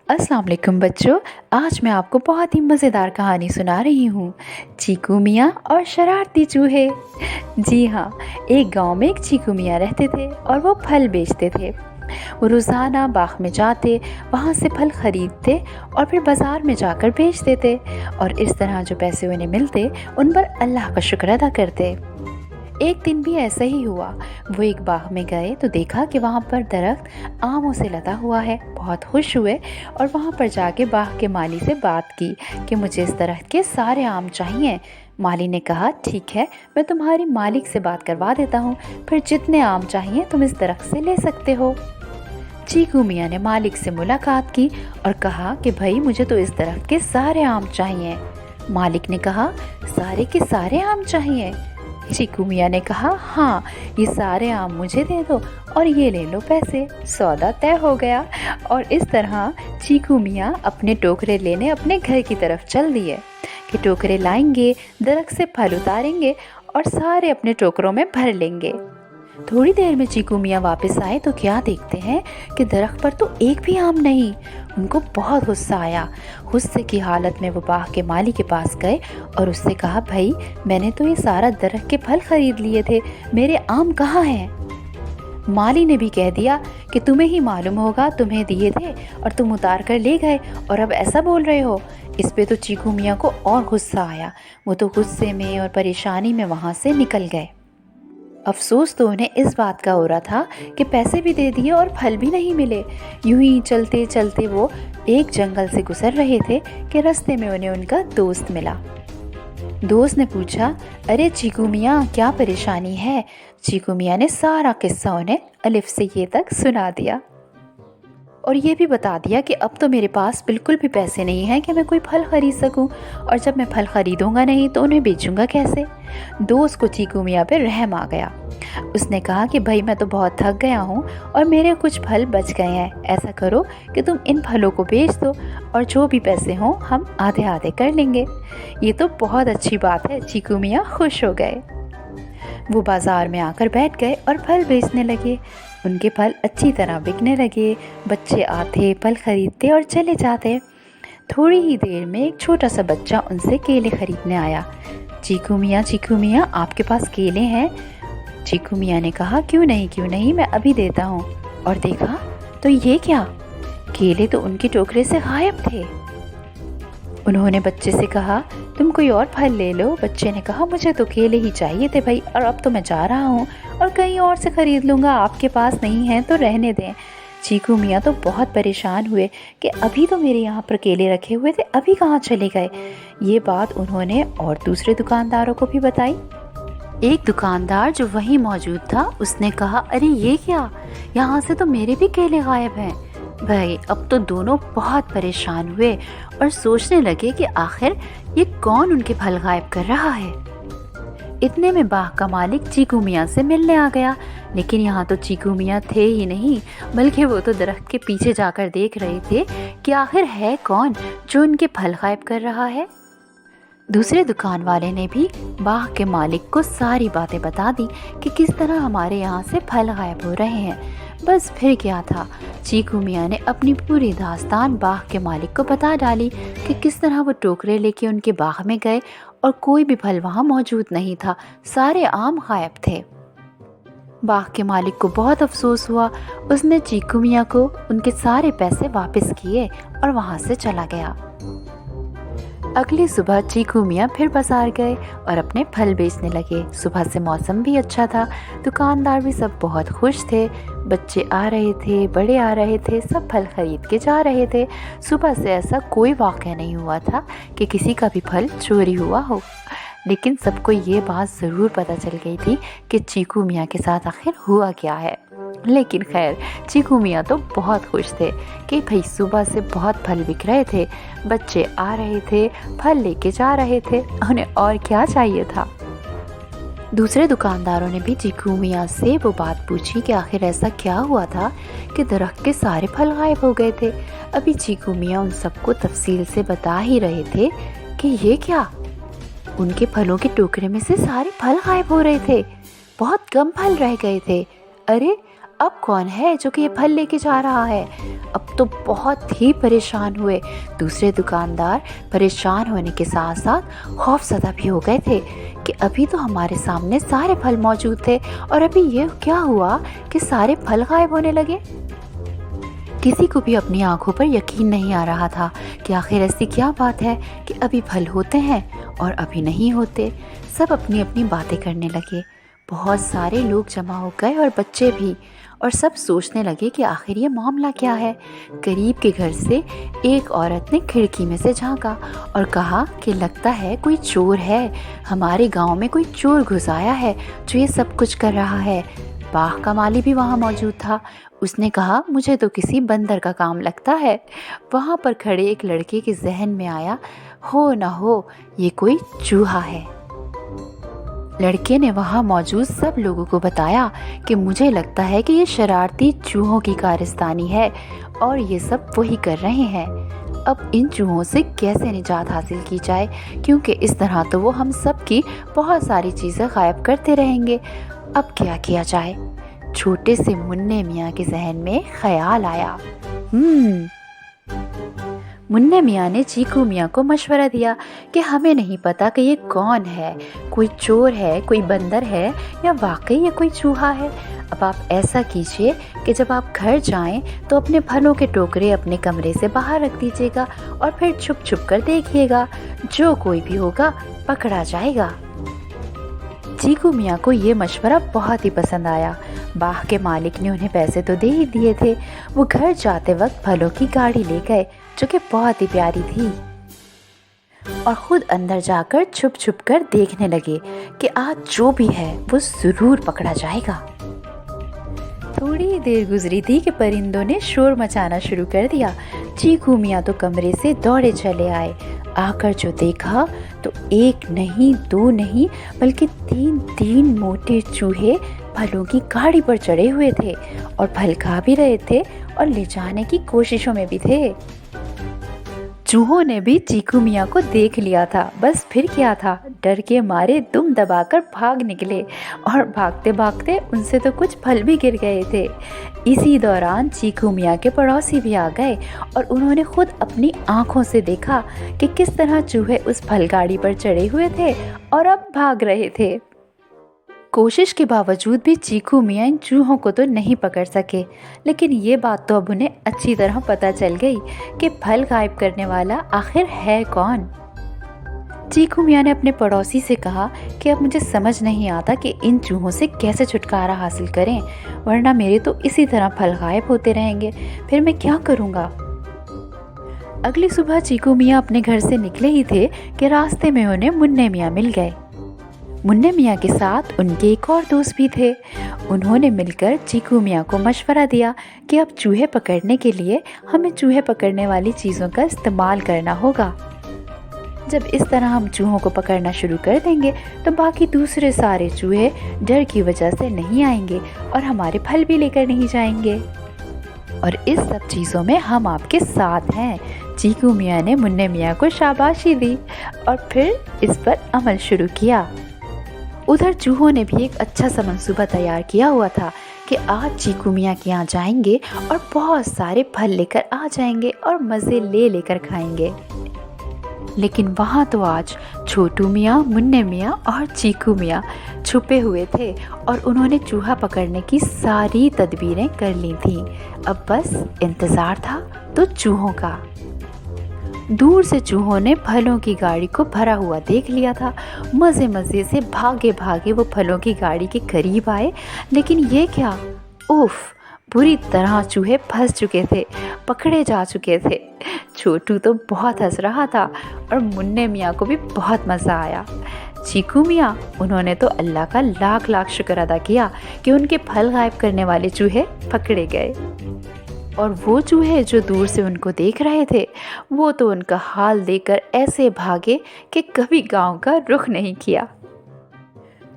अस्सलाम वालेकुम बच्चों। आज मैं आपको बहुत ही मज़ेदार कहानी सुना रही हूँ, चीकू मियाँ और शरारती चूहे। जी हाँ, एक गांव में एक चीकू मियाँ रहते थे और वो फल बेचते थे। वो रोज़ाना बाग में जाते, वहाँ से फल खरीदते और फिर बाज़ार में जाकर बेच देते और इस तरह जो पैसे उन्हें मिलते उन पर अल्लाह का शुक्र अदा करते। एक दिन भी ऐसा ही हुआ। वो एक बाग में गए तो देखा कि वहाँ पर दरख्त आमों से लदा हुआ है। बहुत खुश हुए और वहाँ पर जाके बाग के माली से बात की कि मुझे इस दरख्त के सारे आम चाहिए। माली ने कहा, ठीक है, मैं तुम्हारी मालिक से बात करवा देता हूँ, फिर जितने आम चाहिए तुम इस दरख्त से ले सकते हो। चीकू मियाँ ने मालिक से मुलाकात की और कहा कि भाई मुझे तो इस दरख्त के सारे आम चाहिए। मालिक ने कहा, सारे के सारे आम चाहिए? चीकू मियाँ ने कहा, हाँ, ये सारे आम मुझे दे दो और ये ले लो पैसे। सौदा तय हो गया और इस तरह चीकू मियाँ अपने टोकरे लेने अपने घर की तरफ चल दिए कि टोकरे लाएंगे, दरख्त से फल उतारेंगे और सारे अपने टोकरों में भर लेंगे। थोड़ी देर में चीकू मियाँ वापस आए तो क्या देखते हैं कि दरख्त पर तो एक भी आम नहीं। उनको बहुत गुस्सा आया। गुस्से की हालत में वो बाग के माली के पास गए और उससे कहा, भाई मैंने तो ये सारा दरख्त के फल खरीद लिए थे, मेरे आम कहाँ हैं? माली ने भी कह दिया कि तुम्हें ही मालूम होगा, तुम्हें दिए थे और तुम उतार कर ले गए और अब ऐसा बोल रहे हो। इस पे तो चीकू मियाँ को और गुस्सा आया। वो तो गुस्से में और परेशानी में वहाँ से निकल गए। अफसोस तो उन्हें इस बात का हो रहा था कि पैसे भी दे दिए और फल भी नहीं मिले। यूं ही चलते चलते वो एक जंगल से गुजर रहे थे कि रास्ते में उन्हें उनका दोस्त मिला। दोस्त ने पूछा, अरे चीकू मियाँ, क्या परेशानी है? चीकू मियाँ ने सारा किस्सा उन्हें अलिफ से ये तक सुना दिया और ये भी बता दिया कि अब तो मेरे पास बिल्कुल भी पैसे नहीं हैं कि मैं कोई फल ख़रीद सकूं, और जब मैं फल ख़रीदूंगा नहीं तो उन्हें बेचूंगा कैसे? दोस्त को चीकू मियाँ पे रहम आ गया। उसने कहा कि भाई मैं तो बहुत थक गया हूँ और मेरे कुछ फल बच गए हैं। ऐसा करो कि तुम इन फलों को बेच दो और जो भी पैसे हों हम आधे आधे कर लेंगे। ये तो बहुत अच्छी बात है। चीकू मियाँ खुश हो गए। वो बाज़ार में आकर बैठ गए और फल बेचने लगे। उनके फल अच्छी तरह बिकने लगे। बच्चे आते, फल खरीदते और चले जाते। थोड़ी ही देर में एक छोटा सा बच्चा उनसे केले खरीदने आया। चीकू मियाँ, आपके पास केले हैं? चीकू मियाँ ने कहा, क्यों नहीं, मैं अभी देता हूँ। और देखा तो ये क्या, केले तो उनके टोकरे से गायब थे। उन्होंने बच्चे से कहा, तुम कोई और फल ले लो। बच्चे ने कहा, मुझे तो केले ही चाहिए थे भाई, और अब तो मैं जा रहा हूँ और कहीं और से ख़रीद लूँगा, आपके पास नहीं है तो रहने दें। चीकू मियाँ तो बहुत परेशान हुए कि अभी तो मेरे यहाँ पर केले रखे हुए थे, अभी कहाँ चले गए। ये बात उन्होंने और दूसरे दुकानदारों को भी बताई। एक दुकानदार जो वहीं मौजूद था उसने कहा, अरे ये क्या, यहाँ से तो मेरे भी केले गायब हैं। भाई अब तो दोनों बहुत परेशान हुए और सोचने लगे कि आखिर ये कौन उनके फल गायब कर रहा है। इतने में बाग का मालिक चीकू मियाँ से मिलने आ गया, लेकिन यहाँ तो चीकू मियाँ थे ही नहीं, बल्कि वो तो दरख्त के पीछे जाकर देख रहे थे कि आखिर है कौन जो उनके फल गायब कर रहा है। दूसरे दुकान वाले ने भी बाग के मालिक को सारी बातें बता दी कि किस तरह हमारे यहाँ से फल गायब हो रहे हैं। बस फिर क्या था, चीकू मियाँ ने अपनी पूरी दास्तान बाग के मालिक को बता डाली कि किस तरह वो टोकरे लेके उनके बाग में गए और कोई भी फल वहाँ मौजूद नहीं था, सारे आम गायब थे। बाग के मालिक को बहुत अफसोस हुआ। उसने चीकू मियाँ को उनके सारे पैसे वापस किए और वहाँ से चला गया। अगली सुबह चीकू मियाँ फिर बाजार गए और अपने फल बेचने लगे। सुबह से मौसम भी अच्छा था, दुकानदार भी सब बहुत खुश थे। बच्चे आ रहे थे, बड़े आ रहे थे, सब फल खरीद के जा रहे थे। सुबह से ऐसा कोई वाक़या नहीं हुआ था कि किसी का भी फल चोरी हुआ हो, लेकिन सबको ये बात ज़रूर पता चल गई थी कि चीकू मियाँ के साथ आखिर हुआ क्या है। लेकिन खैर, चीकू मियाँ तो बहुत खुश थे कि भाई सुबह से बहुत फल बिक रहे थे, बच्चे आ रहे थे, फल लेके जा रहे थे, उन्हें और क्या चाहिए था। दूसरे दुकानदारों ने भी चीकू मियाँ से वो बात पूछी कि आखिर ऐसा क्या हुआ था कि दरख्त के सारे फल गायब हो गए थे। अभी चीकू मियाँ उन सबको तफसील से बता ही रहे थे कि ये क्या, उनके फलों के टोकरे में से सारे फल गायब हो रहे थे, बहुत कम फल रह गए थे। अरे अब कौन है जो कि ये फल लेके जा रहा है? अब तो बहुत ही परेशान हुए। दूसरे दुकानदार परेशान होने के साथ साथ खौफज़दा भी हो गए थे कि अभी तो हमारे सामने सारे फल मौजूद थे और अभी ये क्या हुआ कि सारे फल गायब होने लगे। किसी को भी अपनी आंखों पर यकीन नहीं आ रहा था कि आखिर ऐसी क्या बात है कि अभी फल होते हैं और अभी नहीं होते। सब अपनी अपनी बातें करने लगे। बहुत सारे लोग जमा हो गए और बच्चे भी, और सब सोचने लगे कि आखिर ये मामला क्या है। करीब के घर से एक औरत ने खिड़की में से झांका और कहा कि लगता है कोई चोर है, हमारे गांव में कोई चोर घुस आया है जो ये सब कुछ कर रहा है। बाग का माली भी वहाँ मौजूद था। उसने कहा मुझे तो किसी बंदर का काम लगता है। वहाँ पर खड़े एक लड़के के जहन में आया, हो न हो ये कोई चूहा है। लड़के ने वहाँ मौजूद सब लोगों को बताया कि मुझे लगता है कि ये शरारती चूहों की कारस्तानी है और ये सब वही कर रहे हैं। अब इन चूहों से कैसे निजात हासिल की जाए, क्योंकि इस तरह तो वो हम सब की बहुत सारी चीज़ें गायब करते रहेंगे। अब क्या किया जाए? छोटे से मुन्ने मियाँ के जहन में ख्याल आया। मुन्ने मियाँ ने चीकू मियाँ को मशवरा दिया कि हमें नहीं पता कि ये कौन है, कोई चोर है, कोई बंदर है या वाकई ये कोई चूहा है। अब आप ऐसा कीजिए कि जब आप घर जाएं तो अपने फलों के टोकरे अपने कमरे से बाहर रख दीजिएगा और फिर छुप छुप कर देखिएगा, जो कोई भी होगा पकड़ा जाएगा। चीकू मियाँ को ये मशवरा बहुत ही पसंद आया। बाग के मालिक ने उन्हें पैसे तो दे ही दिए थे। वो घर जाते वक्त फलों की गाड़ी ले गए जो कि बहुत ही प्यारी थी और खुद अंदर जाकर छुप छुप कर देखने लगे कि आज जो भी है वो ज़रूर पकड़ा जाएगा। थोड़ी देर गुजरी थी कि परिंदों ने शोर मचाना शुरू कर दिया। चीकू मियाँ तो कमरे से दौड़े चले आए। आकर जो देखा तो एक नहीं दो नहीं बल्कि तीन मोटे चूहे फलों की गाड़ी पर चढ़े हुए थे और फल खा भी रहे थे और ले जाने की कोशिशों में भी थे। चूहों ने भी चीकू मियाँ को देख लिया था। बस फिर क्या था, डर के मारे दुम दबाकर भाग निकले और भागते भागते उनसे तो कुछ फल भी गिर गए थे। इसी दौरान चीकू मियाँ के पड़ोसी भी आ गए और उन्होंने खुद अपनी आंखों से देखा कि किस तरह चूहे उस फल गाड़ी पर चढ़े हुए थे और अब भाग रहे थे। कोशिश के बावजूद भी चीकू मियाँ इन चूहों को तो नहीं पकड़ सके, लेकिन ये बात तो अब उन्हें अच्छी तरह पता चल गई कि फल गायब करने वाला आखिर है कौन। चीकू मियाँ ने अपने पड़ोसी से कहा कि अब मुझे समझ नहीं आता कि इन चूहों से कैसे छुटकारा हासिल करें, वरना मेरे तो इसी तरह फल गायब होते रहेंगे, फिर मैं क्या करूँगा। अगली सुबह चीकू मियाँ अपने घर से निकले ही थे कि रास्ते में उन्हें मुन्ने मियाँ मिल गए। मुन्ने मियाँ के साथ उनके एक और दोस्त भी थे। उन्होंने मिलकर चीकू मियाँ को मशवरा दिया कि अब चूहे पकड़ने के लिए हमें चूहे पकड़ने वाली चीज़ों का इस्तेमाल करना होगा। जब इस तरह हम चूहों को पकड़ना शुरू कर देंगे तो बाकी दूसरे सारे चूहे डर की वजह से नहीं आएंगे और हमारे फल भी लेकर नहीं जाएंगे, और इस सब चीज़ों में हम आपके साथ हैं। चीकू मियाँ ने मुन्ने मियाँ को शाबाशी दी और फिर इस पर अमल शुरू किया। उधर चूहों ने भी एक अच्छा सा मंसूबा तैयार किया हुआ था कि आज चीकू मियाँ के यहाँ जाएंगे और बहुत सारे फल लेकर आ जाएंगे और मज़े ले लेकर खाएंगे। लेकिन वहाँ तो आज छोटू मियाँ, मुन्ने मियाँ और चीकू मियाँ छुपे हुए थे और उन्होंने चूहा पकड़ने की सारी तदबीरें कर ली थीं। अब बस इंतज़ार था तो चूहों का। दूर से चूहों ने फलों की गाड़ी को भरा हुआ देख लिया था। मज़े मज़े से भागे भागे वो फलों की गाड़ी के करीब आए, लेकिन ये क्या, उफ, बुरी तरह चूहे फंस चुके थे, पकड़े जा चुके थे। छोटू तो बहुत हंस रहा था और मुन्ने मियाँ को भी बहुत मज़ा आया। चीकू मियाँ, उन्होंने तो अल्लाह का लाख लाख शुक्र अदा किया कि उनके फल गायब करने वाले चूहे पकड़े गए, और वो चूहे जो दूर से उनको देख रहे थे वो तो उनका हाल देखकर ऐसे भागे कि कभी गांव का रुख नहीं किया।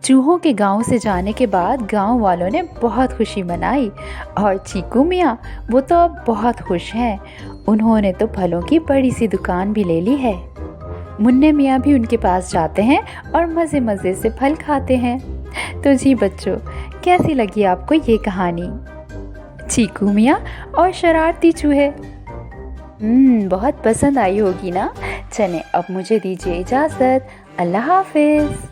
चूहों के गांव से जाने के बाद गांव वालों ने बहुत खुशी मनाई और चीकू मियाँ वो तो अब बहुत खुश हैं। उन्होंने तो फलों की बड़ी सी दुकान भी ले ली है। मुन्ने मियाँ भी उनके पास जाते हैं और मज़े मज़े से फल खाते हैं। तो जी बच्चों, कैसी लगी आपको ये कहानी? चीकू मियाँ और शरारती चूहे। बहुत पसंद आई होगी ना। चलें अब मुझे दीजिए इजाज़त। अल्लाह हाफिज़।